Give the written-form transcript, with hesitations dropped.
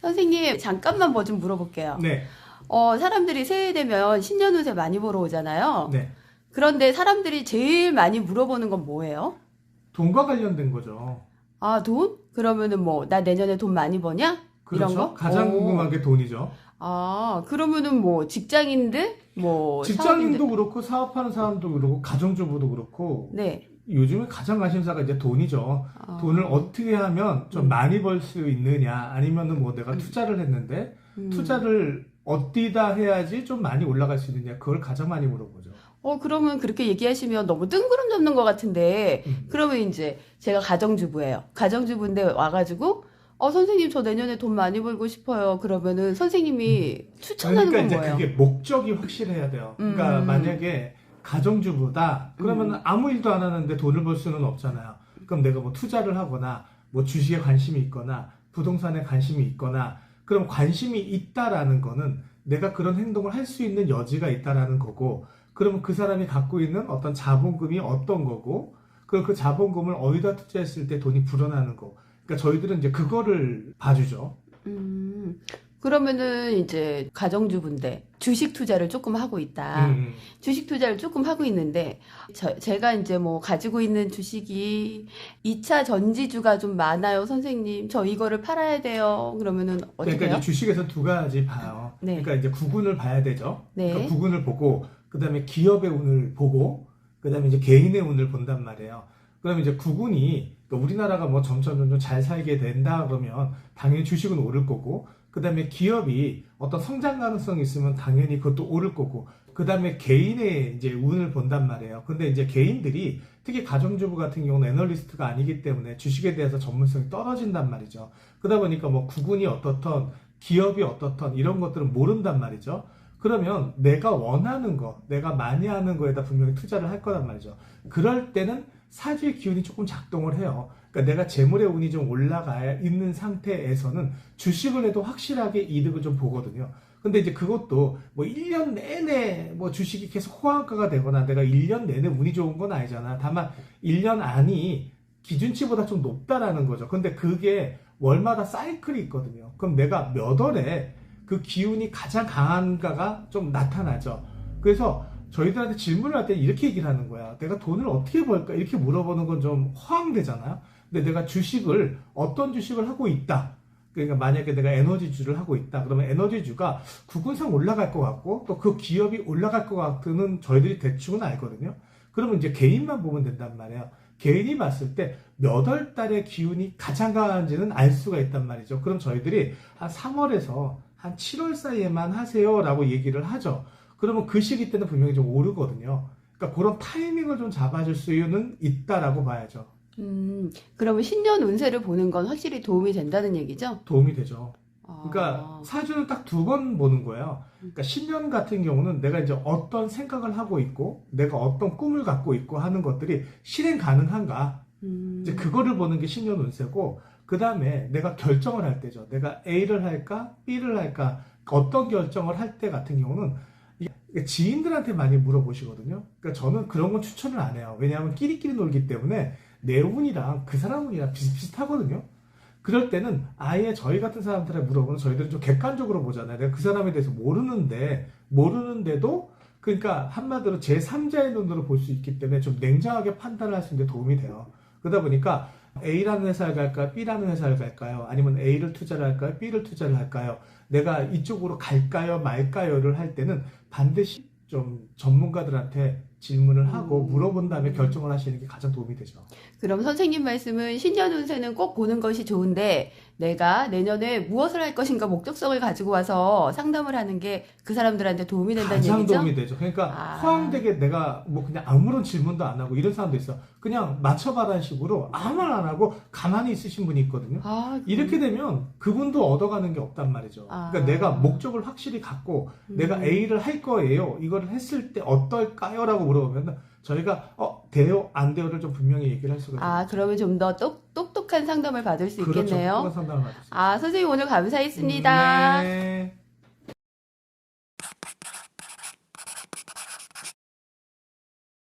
선생님, 잠깐만 뭐 좀 물어볼게요. 네. 사람들이 새해 되면 신년 운세 많이 보러 오잖아요. 네. 그런데 사람들이 제일 많이 물어보는 건 뭐예요? 돈과 관련된 거죠. 아, 돈? 그러면은 뭐, 나 내년에 돈 많이 버냐? 그렇죠. 이런 거? 가장 궁금한 게 돈이죠. 아, 그러면은 뭐, 직장인들? 뭐, 직장인도 사업인들? 그렇고 사업하는 사람도 그렇고 가정주부도 그렇고 네. 요즘에 가장 관심사가 이제 돈이죠. 아, 돈을 어떻게 하면 좀 많이 벌 수 있느냐, 아니면은 뭐 내가 투자를 했는데 투자를 어디다 해야지 좀 많이 올라갈 수 있느냐, 그걸 가장 많이 물어보죠. 그러면 그렇게 얘기하시면 너무 뜬구름 잡는 것 같은데, 그러면 이제 제가 가정주부예요. 가정주부인데 와가지고, 선생님 저 내년에 돈 많이 벌고 싶어요. 그러면은 선생님이 추천하는 그러니까 건 이제 뭐예요? 그게 목적이 확실해야 돼요. 그러니까 만약에 가정주부다 그러면 아무 일도 안 하는데 돈을 벌 수는 없잖아요. 그럼 내가 뭐 투자를 하거나 뭐 주식에 관심이 있거나 부동산에 관심이 있거나, 그럼 관심이 있다라는 거는 내가 그런 행동을 할 수 있는 여지가 있다라는 거고, 그러면 그 사람이 갖고 있는 어떤 자본금이 어떤 거고, 그럼 그 자본금을 어디다 투자했을 때 돈이 불어나는 거. 그러니까 저희들은 이제 그거를 봐주죠. 그러면은 이제 가정주부인데 주식 투자를 조금 하고 있다. 주식 투자를 조금 하고 있는데 제가 이제 뭐 가지고 있는 주식이 2차 전지주가 좀 많아요, 선생님. 저 이거를 팔아야 돼요. 그러면은 어떻게 그러니까 해요? 이제 주식에서 두 가지 봐요. 네. 그러니까 이제 구군을 봐야 되죠. 네. 그러니까 구군을 보고, 그 다음에 기업의 운을 보고, 그 다음에 이제 개인의 운을 본단 말이에요. 그러면 이제 구군이, 그러니까 우리나라가 뭐 점점 잘 살게 된다 그러면 당연히 주식은 오를 거고, 그 다음에 기업이 어떤 성장 가능성이 있으면 당연히 그것도 오를 거고, 그 다음에 개인의 이제 운을 본단 말이에요. 근데 이제 개인들이 특히 가정주부 같은 경우는 애널리스트가 아니기 때문에 주식에 대해서 전문성이 떨어진단 말이죠. 그러다 보니까 뭐 구군이 어떻던 기업이 어떻던 이런 것들은 모른단 말이죠. 그러면 내가 원하는 거, 내가 많이 하는 거에다 분명히 투자를 할 거란 말이죠. 그럴 때는 사주의 기운이 조금 작동을 해요. 그러니까 내가 재물의 운이 좀 올라가 있는 상태에서는 주식을 해도 확실하게 이득을 좀 보거든요. 근데 이제 그것도 뭐 1년 내내 뭐 주식이 계속 호황가가 되거나 내가 1년 내내 운이 좋은 건 아니잖아. 다만 1년 안이 기준치보다 좀 높다라는 거죠. 근데 그게 월마다 사이클이 있거든요. 그럼 내가 몇 월에 그 기운이 가장 강한가가 좀 나타나죠. 그래서 저희들한테 질문을 할 때 이렇게 얘기를 하는 거야. 내가 돈을 어떻게 벌까? 이렇게 물어보는 건 좀 허황되잖아요. 근데 내가 주식을, 어떤 주식을 하고 있다. 그러니까 만약에 내가 에너지주를 하고 있다. 그러면 에너지주가 구근상 올라갈 것 같고, 또 그 기업이 올라갈 것 같은 저희들이 대충은 알거든요. 그러면 이제 개인만 보면 된단 말이에요. 개인이 봤을 때 몇 월 달에 기운이 가장 강한지는 알 수가 있단 말이죠. 그럼 저희들이 한 3월에서 한 7월 사이에만 하세요라고 얘기를 하죠. 그러면 그 시기 때는 분명히 좀 오르거든요. 그러니까 그런 타이밍을 좀 잡아줄 수는 있다라고 봐야죠. 그러면 신년 운세를 보는 건 확실히 도움이 된다는 얘기죠? 도움이 되죠. 그러니까 아, 사주는 딱 두 번 보는 거예요. 그러니까 신년 같은 경우는 내가 이제 어떤 생각을 하고 있고, 내가 어떤 꿈을 갖고 있고 하는 것들이 실행 가능한가. 이제 그거를 보는 게 신년 운세고, 그 다음에 내가 결정을 할 때죠. 내가 A를 할까, B를 할까, 어떤 결정을 할 때 같은 경우는 지인들한테 많이 물어보시거든요. 그러니까 저는 그런 건 추천을 안 해요. 왜냐하면 끼리끼리 놀기 때문에 내 운이랑 그 사람 운이랑 비슷비슷하거든요. 그럴 때는 아예 저희 같은 사람들한테 물어보면 저희들은 좀 객관적으로 보잖아요. 내가 그 사람에 대해서 모르는데도, 그러니까 한마디로 제3자의 눈으로 볼 수 있기 때문에 좀 냉정하게 판단을 할 수 있는 데 도움이 돼요. 그러다 보니까 A라는 회사를 갈까요? B라는 회사를 갈까요? 아니면 A를 투자를 할까요? B를 투자를 할까요? 내가 이쪽으로 갈까요? 말까요?를 할 때는 반드시 좀 전문가들한테 질문을 하고 물어본 다음에 결정을 하시는 게 가장 도움이 되죠. 그럼 선생님 말씀은 신년 운세는 꼭 보는 것이 좋은데 내가 내년에 무엇을 할 것인가 목적성을 가지고 와서 상담을 하는 게 그 사람들한테 도움이 된다는 가장 얘기죠? 도움이 되죠. 그러니까 아. 허황되게 내가 뭐 그냥 아무런 질문도 안 하고 이런 사람도 있어. 그냥 맞춰봐라는 식으로 아무 말 안 하고 가만히 있으신 분이 있거든요. 이렇게 되면 그분도 얻어가는 게 없단 말이죠. 그러니까 내가 목적을 확실히 갖고 내가 A를 할 거예요. 이거를 했을 때 어떨까요? 라고 물어보면 저희가 돼요? 안 돼요를 좀 분명히 얘기를 할 수가 있어요. 그러면 좀 더 똑똑한 상담을 받을 수 그렇죠. 있겠네요. 똑똑한 상담을 받을 수 있어요. 선생님 오늘 감사했습니다. 네.